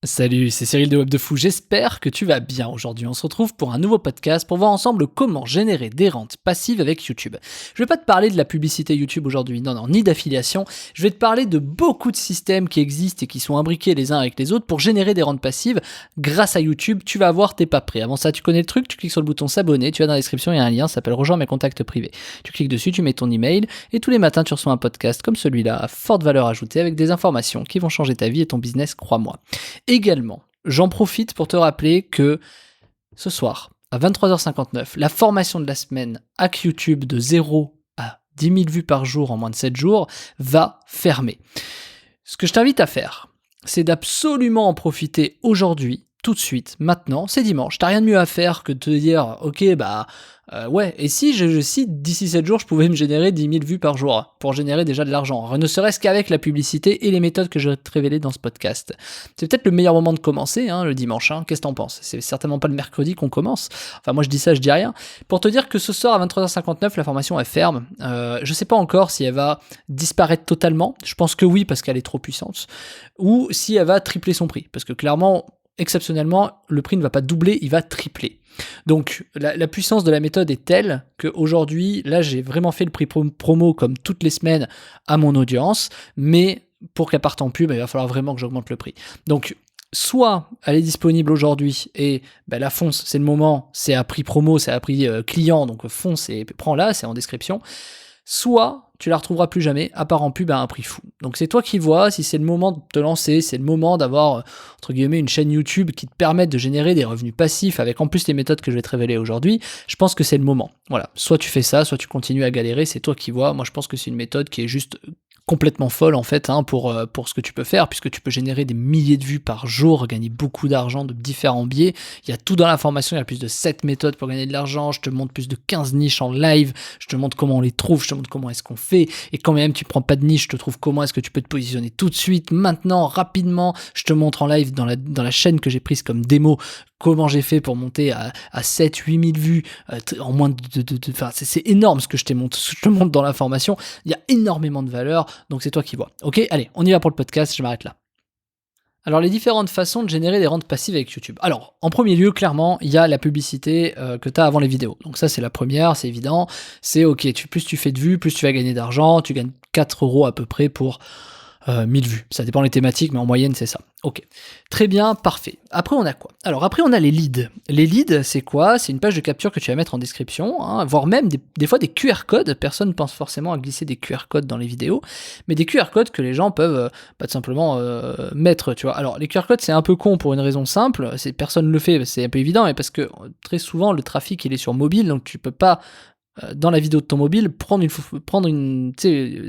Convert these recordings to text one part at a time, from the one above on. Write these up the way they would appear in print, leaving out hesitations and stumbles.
Salut, c'est Cyril de Web de Fou, j'espère que tu vas bien aujourd'hui. On se retrouve pour un nouveau podcast pour voir ensemble comment générer des rentes passives avec YouTube. Je vais pas te parler de la publicité YouTube aujourd'hui, non, ni d'affiliation. Je vais te parler de beaucoup de systèmes qui existent et qui sont imbriqués les uns avec les autres pour générer des rentes passives grâce à YouTube. Tu vas voir, t'es pas prêt. Avant ça, tu connais le truc, tu cliques sur le bouton s'abonner, tu vas dans la description, il y a un lien, ça s'appelle Rejoins mes contacts privés. Tu cliques dessus, tu mets ton email et tous les matins tu reçois un podcast comme celui-là à forte valeur ajoutée avec des informations qui vont changer ta vie et ton business, crois-moi. Également, j'en profite pour te rappeler que ce soir, à 23h59, la formation de la semaine Hack YouTube de 0 à 10 000 vues par jour en moins de 7 jours va fermer. Ce que je t'invite à faire, c'est d'absolument en profiter aujourd'hui, tout de suite, maintenant, c'est dimanche. T'as rien de mieux à faire que de te dire, ok, ouais, et si d'ici 7 jours, je pouvais me générer 10 000 vues par jour pour générer déjà de l'argent, ne serait-ce qu'avec la publicité et les méthodes que je vais te révéler dans ce podcast. C'est peut-être le meilleur moment de commencer, le dimanche, qu'est-ce que t'en penses ? C'est certainement pas le mercredi qu'on commence, enfin moi je dis ça, je dis rien, pour te dire que ce soir à 23h59, la formation elle ferme, je sais pas encore si elle va disparaître totalement, je pense que oui parce qu'elle est trop puissante, ou si elle va tripler son prix, parce que clairement, exceptionnellement, le prix ne va pas doubler, il va tripler. Donc la puissance de la méthode est telle qu'aujourd'hui, là j'ai vraiment fait le prix promo comme toutes les semaines à mon audience, mais pour qu'elle parte en pub, il va falloir vraiment que j'augmente le prix. Donc soit elle est disponible aujourd'hui et la fonce, c'est le moment, c'est à prix promo, c'est à prix client, donc fonce et prends-la, c'est en description. Soit tu la retrouveras plus jamais, à part en pub à un prix fou. Donc c'est toi qui vois si c'est le moment de te lancer, c'est le moment d'avoir, entre guillemets, une chaîne YouTube qui te permette de générer des revenus passifs avec en plus les méthodes que je vais te révéler aujourd'hui. Je pense que c'est le moment. Voilà, soit tu fais ça, soit tu continues à galérer, c'est toi qui vois. Moi je pense que c'est une méthode qui est juste complètement folle en fait pour ce que tu peux faire, puisque tu peux générer des milliers de vues par jour, gagner beaucoup d'argent de différents biais. Il y a tout dans la formation, il y a plus de 7 méthodes pour gagner de l'argent, je te montre plus de 15 niches en live, je te montre comment on les trouve, je te montre comment est-ce qu'on fait, et quand même tu prends pas de niche, je te trouve comment est-ce que tu peux te positionner tout de suite, maintenant, rapidement, je te montre en live dans la chaîne que j'ai prise comme démo, comment j'ai fait pour monter à 7-8 000 vues en moins enfin, c'est énorme ce que je te montre dans la formation. Il y a énormément de valeur, donc c'est toi qui vois. Ok, allez, on y va pour le podcast, je m'arrête là. Alors, les différentes façons de générer des rentes passives avec YouTube. Alors, en premier lieu, clairement, il y a la publicité que tu as avant les vidéos. Donc ça, c'est la première, c'est évident. C'est ok, plus tu fais de vues, plus tu vas gagner d'argent. Tu gagnes 4 € à peu près pour 1000 vues. Ça dépend des thématiques, mais en moyenne, c'est ça. Ok, très bien, parfait. Après, on a quoi ? Alors, après, on a les leads. Les leads, c'est quoi ? C'est une page de capture que tu vas mettre en description, voire même des fois des QR codes. Personne ne pense forcément à glisser des QR codes dans les vidéos, mais des QR codes que les gens peuvent tout simplement mettre, tu vois. Alors, les QR codes, c'est un peu con pour une raison simple. Personne ne le fait, c'est un peu évident, mais parce que très souvent, le trafic, il est sur mobile, donc tu peux pas dans la vidéo de ton mobile,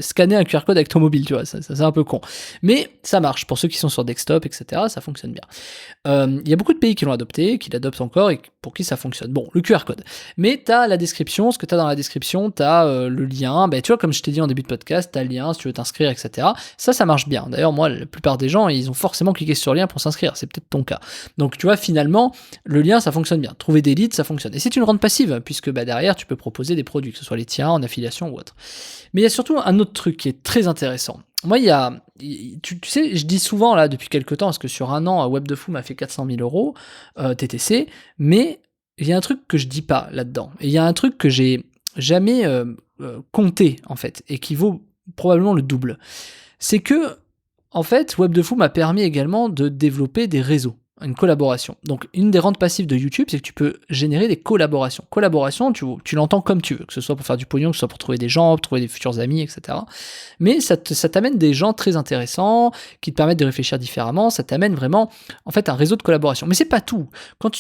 scanner un QR code avec ton mobile, tu vois, ça c'est un peu con. Mais ça marche, pour ceux qui sont sur desktop, etc., ça fonctionne bien. Il y a beaucoup de pays qui l'ont adopté, qui l'adoptent encore, et pour qui ça fonctionne. Bon, le QR code. Mais t'as la description, ce que t'as dans la description, t'as le lien, tu vois, comme je t'ai dit en début de podcast, t'as le lien, si tu veux t'inscrire, etc. Ça marche bien. D'ailleurs, moi, la plupart des gens, ils ont forcément cliqué sur le lien pour s'inscrire, c'est peut-être ton cas. Donc, tu vois, finalement, le lien, ça fonctionne bien. Trouver des leads, ça fonctionne. Et c'est une rente passive, puisque derrière, tu peux proposer des produits, que ce soit les tiens, en affiliation ou autre. Mais il y a surtout un autre truc qui est très intéressant. Moi, tu sais, je dis souvent, là, depuis quelques temps, parce que sur un an, Web de Fou m'a fait 400 000 € TTC, mais il y a un truc que je dis pas là-dedans. Et il y a un truc que j'ai jamais compté, en fait, et qui vaut probablement le double. C'est que, en fait, Web de Fou m'a permis également de développer des réseaux. Une collaboration. Donc, une des rentes passives de YouTube, c'est que tu peux générer des collaborations. Collaboration, tu l'entends comme tu veux, que ce soit pour faire du pognon, que ce soit pour trouver des gens, pour trouver des futurs amis, etc. Mais ça t'amène des gens très intéressants, qui te permettent de réfléchir différemment, ça t'amène vraiment, en fait, un réseau de collaboration. Mais c'est pas tout.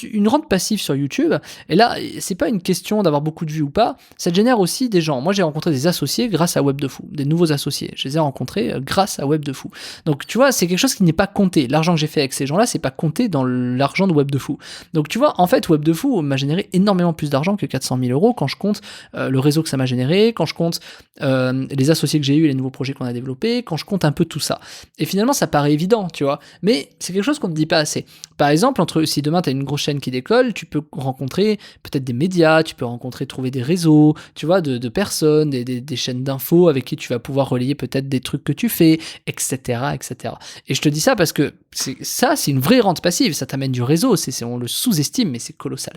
Une rente passive sur YouTube, et là, c'est pas une question d'avoir beaucoup de vues ou pas, ça te génère aussi des gens. Moi, j'ai rencontré des associés grâce à Web de Fou, des nouveaux associés. Je les ai rencontrés grâce à Web de Fou. Donc, tu vois, c'est quelque chose qui n'est pas compté. L'argent que j'ai fait avec ces gens-là, c'est pas compté dans l'argent de Web de Fou. Donc tu vois, en fait, Web de Fou m'a généré énormément plus d'argent que 400 000 euros quand je compte le réseau que ça m'a généré, quand je compte les associés que j'ai eu, les nouveaux projets qu'on a développés, quand je compte un peu tout ça. Et finalement, ça paraît évident, tu vois, mais c'est quelque chose qu'on ne dit pas assez. Par exemple, si demain tu as une grosse chaîne qui décolle, tu peux rencontrer peut-être des médias, tu peux trouver des réseaux, tu vois, de personnes, des chaînes d'infos avec qui tu vas pouvoir relayer peut-être des trucs que tu fais, etc., etc. Et je te dis ça parce que c'est une vraie rente passive, ça t'amène du réseau, on le sous-estime, mais c'est colossal.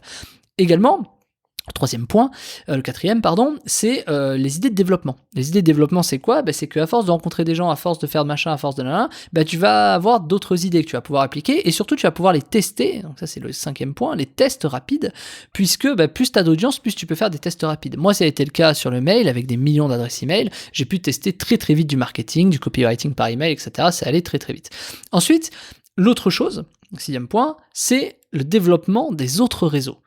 Également, le quatrième, c'est les idées de développement. Les idées de développement, c'est quoi ? C'est qu'à force de rencontrer des gens, à force de faire de machin, à force de tu vas avoir d'autres idées que tu vas pouvoir appliquer et surtout tu vas pouvoir les tester. Donc ça c'est le 5e point, les tests rapides, puisque plus tu as d'audience, plus tu peux faire des tests rapides. Moi ça a été le cas sur le mail avec des millions d'adresses email. J'ai pu tester très très vite du marketing, du copywriting par email, etc. Ça allait très très vite. Ensuite, l'autre chose, 6e point, c'est le développement des autres réseaux.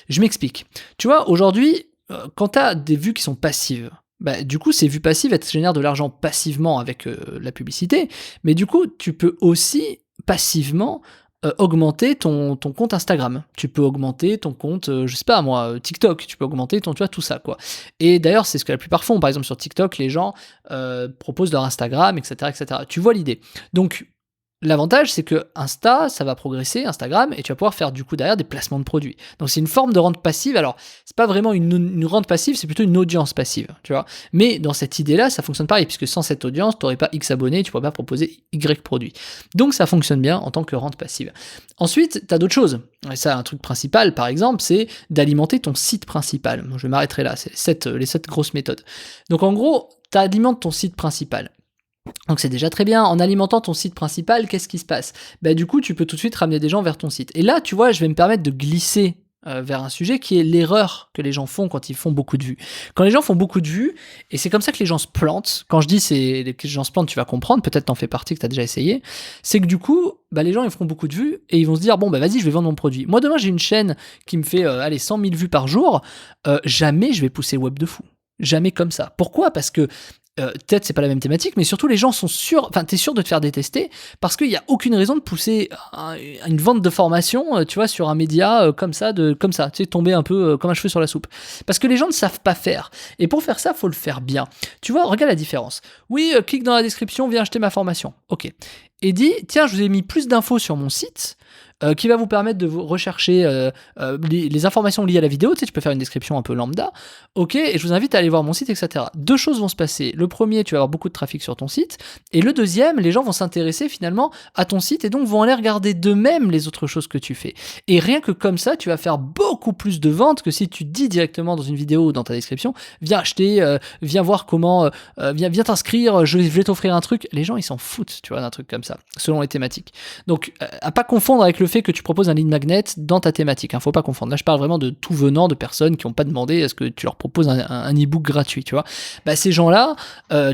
Je m'explique. Tu vois, aujourd'hui, quand tu as des vues qui sont passives, du coup, ces vues passives, elles te génèrent de l'argent passivement avec la publicité, mais du coup, tu peux aussi passivement augmenter ton compte Instagram. Tu peux augmenter ton compte, je sais pas moi, TikTok. Tu peux augmenter tu vois, tout ça, quoi. Et d'ailleurs, c'est ce que la plupart font. Par exemple, sur TikTok, les gens proposent leur Instagram, etc., etc. Tu vois l'idée. Donc, l'avantage, c'est que Insta, ça va progresser, Instagram, et tu vas pouvoir faire du coup derrière des placements de produits. Donc c'est une forme de rente passive. Alors, c'est pas vraiment une rente passive, c'est plutôt une audience passive, tu vois. Mais dans cette idée-là, ça fonctionne pareil, puisque sans cette audience, tu n'aurais pas X abonnés, tu pourrais pas proposer Y produits. Donc ça fonctionne bien en tant que rente passive. Ensuite, tu as d'autres choses. Et ça, un truc principal, par exemple, c'est d'alimenter ton site principal. Je vais m'arrêter là, c'est les 7 grosses méthodes. Donc en gros, tu alimentes ton site principal. Donc c'est déjà très bien. En alimentant ton site principal, qu'est-ce qui se passe ? Du coup, tu peux tout de suite ramener des gens vers ton site. Et là, tu vois, je vais me permettre de glisser vers un sujet qui est l'erreur que les gens font quand ils font beaucoup de vues. Quand les gens font beaucoup de vues, et c'est comme ça que les gens se plantent, quand je dis que les gens se plantent, tu vas comprendre, peut-être t'en fais partie, que t'as déjà essayé, c'est que du coup, les gens ils feront beaucoup de vues, et ils vont se dire, bon vas-y, je vais vendre mon produit. Moi demain, j'ai une chaîne qui me fait 100 000 vues par jour, jamais je vais pousser Web de Fou. Jamais comme ça. Pourquoi ? Parce que peut-être c'est pas la même thématique, mais surtout les gens sont sûrs, t'es sûr de te faire détester parce qu'il n'y a aucune raison de pousser une vente de formation, tu vois, sur un média comme ça, tu sais, tomber un peu comme un cheveu sur la soupe. Parce que les gens ne savent pas faire. Et pour faire ça, faut le faire bien. Tu vois, regarde la différence. Oui, clique dans la description, viens acheter ma formation. Ok. Et dis, tiens, je vous ai mis plus d'infos sur mon site, qui va vous permettre de vous rechercher les informations liées à la vidéo. Tu sais, tu peux faire une description un peu lambda. Ok, et je vous invite à aller voir mon site, etc. Deux choses vont se passer. Le premier, tu vas avoir beaucoup de trafic sur ton site. Et le deuxième, les gens vont s'intéresser finalement à ton site et donc vont aller regarder d'eux-mêmes les autres choses que tu fais. Et rien que comme ça, tu vas faire beaucoup plus de ventes que si tu dis directement dans une vidéo ou dans ta description, viens acheter, viens voir comment, viens t'inscrire, je vais t'offrir un truc. Les gens, ils s'en foutent, tu vois, d'un truc comme ça, selon les thématiques. Donc, à pas confondre avec le fait que tu proposes un lead magnet dans ta thématique. Faut pas confondre. Là, je parle vraiment de tout venant, de personnes qui n'ont pas demandé à ce que tu leur proposes un e-book gratuit, tu vois. Ces gens-là,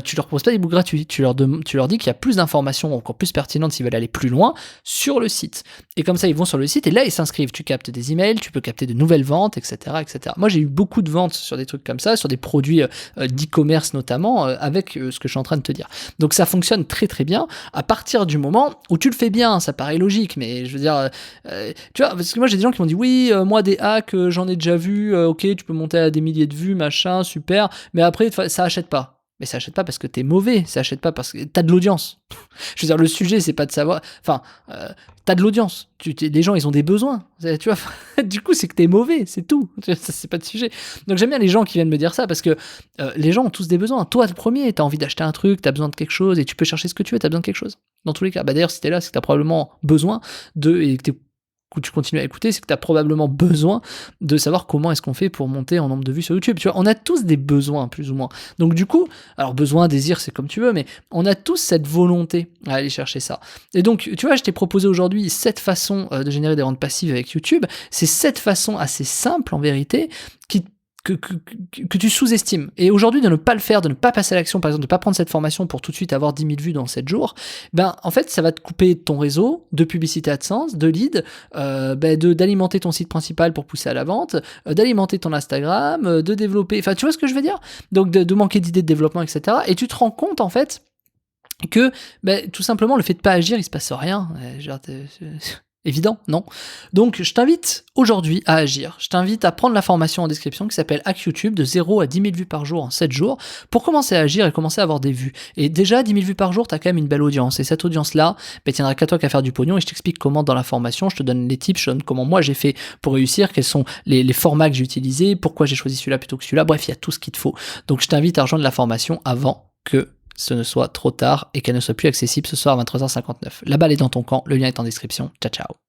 tu leur proposes pas d'e-book gratuit. Tu leur dis qu'il y a plus d'informations encore plus pertinentes s'ils veulent aller plus loin sur le site. Et comme ça, ils vont sur le site et là, ils s'inscrivent. Tu captes des emails, tu peux capter de nouvelles ventes, etc., etc. Moi, j'ai eu beaucoup de ventes sur des trucs comme ça, sur des produits d'e-commerce notamment, avec ce que je suis en train de te dire. Donc, ça fonctionne très très bien à partir du moment où tu le fais bien. Ça paraît logique, mais je veux dire, tu vois, parce que moi j'ai des gens qui m'ont dit oui, moi des hacks, j'en ai déjà vu, ok, tu peux monter à des milliers de vues, machin, super, mais après ça achète pas. Mais ça achète pas parce que t'es mauvais, ça achète pas parce que t'as de l'audience. Je veux dire, le sujet c'est pas de savoir, enfin, t'as de l'audience, les gens ils ont des besoins, tu vois, du coup c'est que t'es mauvais, c'est tout, ça, c'est pas de sujet. Donc j'aime bien les gens qui viennent me dire ça parce que les gens ont tous des besoins. Toi le premier, t'as envie d'acheter un truc, t'as besoin de quelque chose et tu peux chercher ce que tu veux, t'as besoin de quelque chose. Dans tous les cas, d'ailleurs si t'es là, c'est que t'as probablement besoin et que tu continues à écouter, c'est que tu as probablement besoin de savoir comment est-ce qu'on fait pour monter en nombre de vues sur YouTube. Tu vois, on a tous des besoins, plus ou moins. Donc du coup, alors besoin, désir, c'est comme tu veux, mais on a tous cette volonté à aller chercher ça. Et donc, tu vois, je t'ai proposé aujourd'hui 7 façons de générer des rentes passives avec YouTube. C'est 7 façons assez simples, en vérité, que tu sous-estimes. Et aujourd'hui, de ne pas le faire, de ne pas passer à l'action, par exemple, de ne pas prendre cette formation pour tout de suite avoir 10 000 vues dans 7 jours, en fait, ça va te couper ton réseau de publicité AdSense, de leads, d'alimenter ton site principal pour pousser à la vente, d'alimenter ton Instagram, de développer... Enfin, tu vois ce que je veux dire ? Donc, de manquer d'idées de développement, etc. Et tu te rends compte, en fait, que tout simplement, le fait de pas agir, il se passe rien. Évident, non? Donc, je t'invite aujourd'hui à agir. Je t'invite à prendre la formation en description qui s'appelle Hack YouTube de 0 à 10 000 vues par jour en 7 jours pour commencer à agir et commencer à avoir des vues. Et déjà, 10 000 vues par jour, tu as quand même une belle audience. Et cette audience-là, il tiendra qu'à toi qu'à faire du pognon et je t'explique comment dans la formation, je te donne les tips, je te donne comment moi j'ai fait pour réussir, quels sont les formats que j'ai utilisés, pourquoi j'ai choisi celui-là plutôt que celui-là. Bref, il y a tout ce qu'il te faut. Donc, je t'invite à rejoindre la formation avant que ce ne soit trop tard et qu'elle ne soit plus accessible ce soir à 23h59. La balle est dans ton camp, le lien est en description. Ciao, ciao.